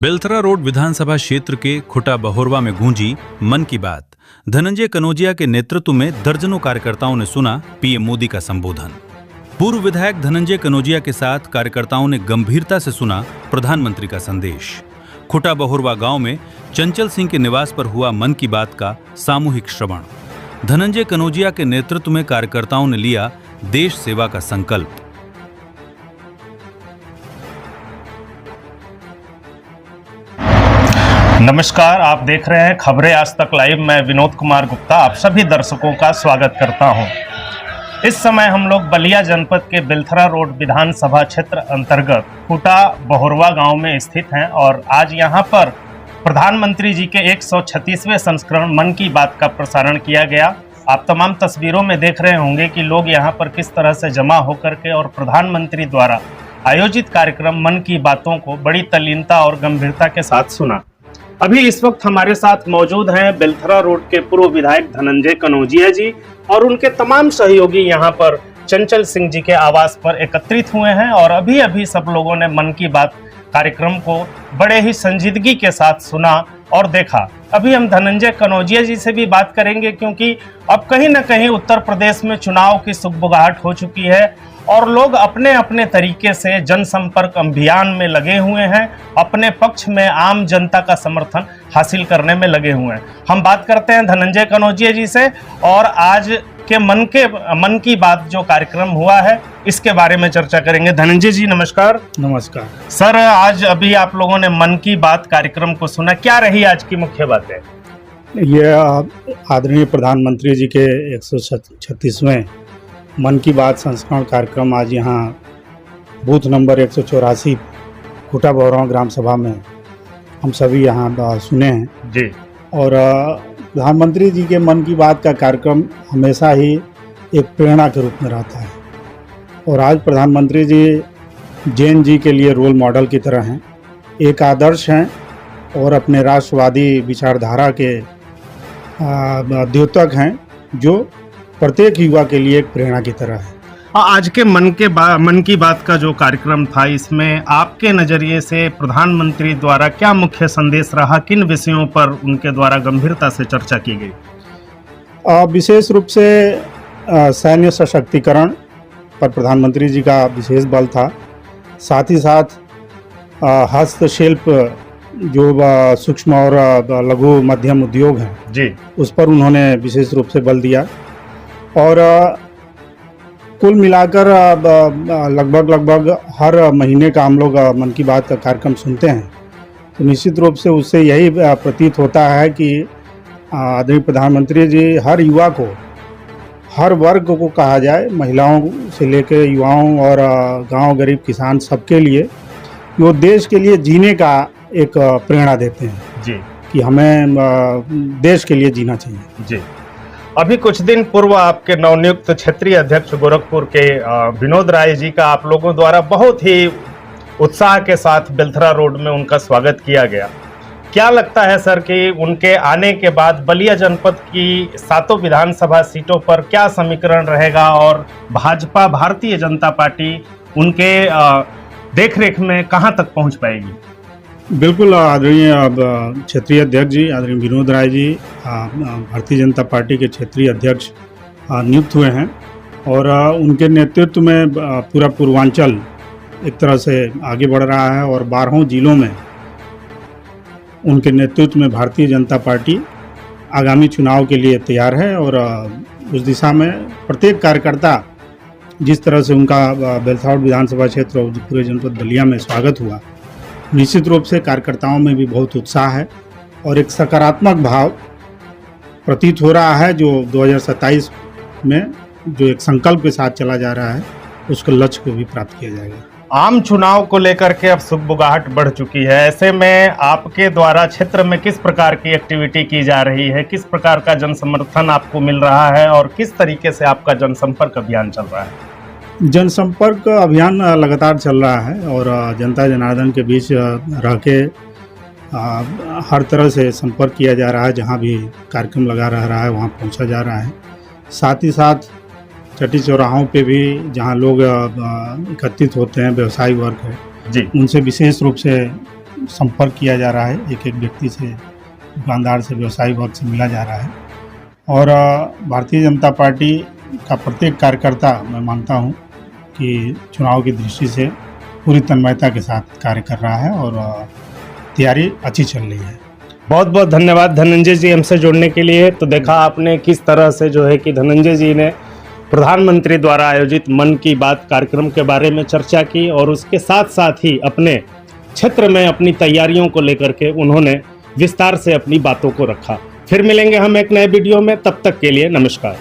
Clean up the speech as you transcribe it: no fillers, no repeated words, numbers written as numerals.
Belthara road विधानसभा क्षेत्र के खुटा बहोरवा में गूंजी मन की बात। धनंजय कनौजिया के नेतृत्व में दर्जनों कार्यकर्ताओं ने सुना पीएम मोदी का संबोधन। पूर्व विधायक धनंजय कनौजिया के साथ कार्यकर्ताओं ने गंभीरता से सुना प्रधानमंत्री का संदेश। खुटा बहोरवा गांव में चंचल सिंह के निवास पर हुआ मन की बात का सामूहिक श्रवण। धनंजय कनौजिया के नेतृत्व में कार्यकर्ताओं ने लिया देश सेवा का संकल्प। नमस्कार, आप देख रहे हैं खबरें आज तक लाइव। मैं विनोद कुमार गुप्ता आप सभी दर्शकों का स्वागत करता हूं। इस समय हम लोग बलिया जनपद के बेलथरा रोड विधानसभा क्षेत्र अंतर्गत खुटा बहोरवा गांव में स्थित हैं और आज यहां पर प्रधानमंत्री जी के 136वें संस्करण मन की बात का प्रसारण किया गया। आप तमाम तस्वीरों में देख रहे होंगे कि लोग यहां पर किस तरह से जमा होकर के और प्रधानमंत्री द्वारा आयोजित कार्यक्रम मन की बातों को बड़ी तल्लीनता और गंभीरता के साथ सुना। अभी इस वक्त हमारे साथ मौजूद हैं बेलथरा रोड के पूर्व विधायक धनंजय कनौजिया जी और उनके तमाम सहयोगी यहां पर चंचल सिंह जी के आवास पर एकत्रित हुए हैं और अभी अभी सब लोगों ने मन की बात कार्यक्रम को बड़े ही संजीदगी के साथ सुना और देखा। अभी हम धनंजय कनौजिया जी से भी बात करेंगे क्योंकि अब कहीं ना कहीं उत्तर प्रदेश में चुनाव की सुगबुगाहट हो चुकी है और लोग अपने अपने तरीके से जनसंपर्क अभियान में लगे हुए हैं, अपने पक्ष में आम जनता का समर्थन हासिल करने में लगे हुए हैं। हम बात करते हैं धनंजय कनौजिया जी से और आज के मन की बात जो कार्यक्रम हुआ है इसके बारे में चर्चा करेंगे। धनंजय जी नमस्कार। नमस्कार सर, आज अभी आप लोगों ने मन की बात कार्यक्रम को सुना, क्या रही आज की मुख्य बातें? ये आदरणीय प्रधानमंत्री जी के 136वें मन की बात संस्करण कार्यक्रम आज यहाँ बूथ नंबर 184 खुटा बहोरवा ग्राम सभा में हम सभी यहाँ सुने हैं जी। और प्रधानमंत्री जी के मन की बात का कार्यक्रम हमेशा ही एक प्रेरणा के रूप में रहता है और आज प्रधानमंत्री जी जैन जी के लिए रोल मॉडल की तरह हैं, एक आदर्श हैं और अपने राष्ट्रवादी विचारधारा के द्योतक हैं जो प्रत्येक युवा के लिए एक प्रेरणा की तरह है। आज के मन की बात का जो कार्यक्रम था इसमें आपके नज़रिए से प्रधानमंत्री द्वारा क्या मुख्य संदेश रहा, किन विषयों पर उनके द्वारा गंभीरता से चर्चा की गई? विशेष रूप से सैन्य सशक्तिकरण पर प्रधानमंत्री जी का विशेष बल था। साथ ही साथ हस्तशिल्प जो सूक्ष्म और लघु मध्यम उद्योग हैं जी, उस पर उन्होंने विशेष रूप से बल दिया और कुल मिलाकर लगभग हर महीने का हम लोग मन की बात का कार्यक्रम सुनते हैं तो निश्चित रूप से उससे यही प्रतीत होता है कि आदरणीय प्रधानमंत्री जी हर युवा को, हर वर्ग को कहा जाए, महिलाओं से लेकर युवाओं और गांव गरीब किसान सबके लिए वो देश के लिए जीने का एक प्रेरणा देते हैं जी कि हमें देश के लिए जीना चाहिए जी। अभी कुछ दिन पूर्व आपके नवनियुक्त क्षेत्रीय अध्यक्ष गोरखपुर के विनोद राय जी का आप लोगों द्वारा बहुत ही उत्साह के साथ बेलथरा रोड में उनका स्वागत किया गया। क्या लगता है सर कि उनके आने के बाद बलिया जनपद की 7 विधानसभा सीटों पर क्या समीकरण रहेगा और भाजपा भारतीय जनता पार्टी उनके देखरेख में कहां तक पहुंच पाएगी? बिल्कुल, आदरणीय क्षेत्रीय अध्यक्ष जी आदरणीय विनोद राय जी भारतीय जनता पार्टी के क्षेत्रीय अध्यक्ष नियुक्त हुए हैं और उनके नेतृत्व में पूरा पूर्वांचल एक तरह से आगे बढ़ रहा है और 12 जिलों में उनके नेतृत्व में भारतीय जनता पार्टी आगामी चुनाव के लिए तैयार है और उस दिशा में प्रत्येक कार्यकर्ता जिस तरह से उनका बेलथरा विधानसभा क्षेत्र और पूरे जनपद बलिया में स्वागत हुआ, निश्चित रूप से कार्यकर्ताओं में भी बहुत उत्साह है और एक सकारात्मक भाव प्रतीत हो रहा है जो 2027 में जो एक संकल्प के साथ चला जा रहा है उसके लक्ष्य को भी प्राप्त किया जाएगा। आम चुनाव को लेकर के अब सुगबुगाहट बढ़ चुकी है, ऐसे में आपके द्वारा क्षेत्र में किस प्रकार की एक्टिविटी की जा रही है, किस प्रकार का जन समर्थन आपको मिल रहा है और किस तरीके से आपका जनसंपर्क अभियान चल रहा है? जनसंपर्क अभियान लगातार चल रहा है और जनता जनार्दन के बीच रह के हर तरह से संपर्क किया जा रहा है। जहां भी कार्यक्रम लगा रहा है वहां पहुंचा जा रहा है। साथ ही साथ चटी चौराहों पे भी जहां लोग एकत्रित होते हैं, व्यवसायी वर्ग है जी, उनसे विशेष रूप से संपर्क किया जा रहा है, एक एक व्यक्ति से, दुकानदार से, व्यवसायी वर्ग से मिला जा रहा है। और भारतीय जनता पार्टी का प्रत्येक कार्यकर्ता, मैं मानता हूं कि चुनाव की दृष्टि से पूरी तन्मयता के साथ कार्य कर रहा है और तैयारी अच्छी चल रही है। बहुत बहुत धन्यवाद धनंजय जी हमसे जुड़ने के लिए। तो देखा आपने किस तरह से जो है कि धनंजय जी ने प्रधानमंत्री द्वारा आयोजित मन की बात कार्यक्रम के बारे में चर्चा की और उसके साथ साथ ही अपने क्षेत्र में अपनी तैयारियों को लेकर के उन्होंने विस्तार से अपनी बातों को रखा। फिर मिलेंगे हम एक नए वीडियो में, तब तक के लिए नमस्कार।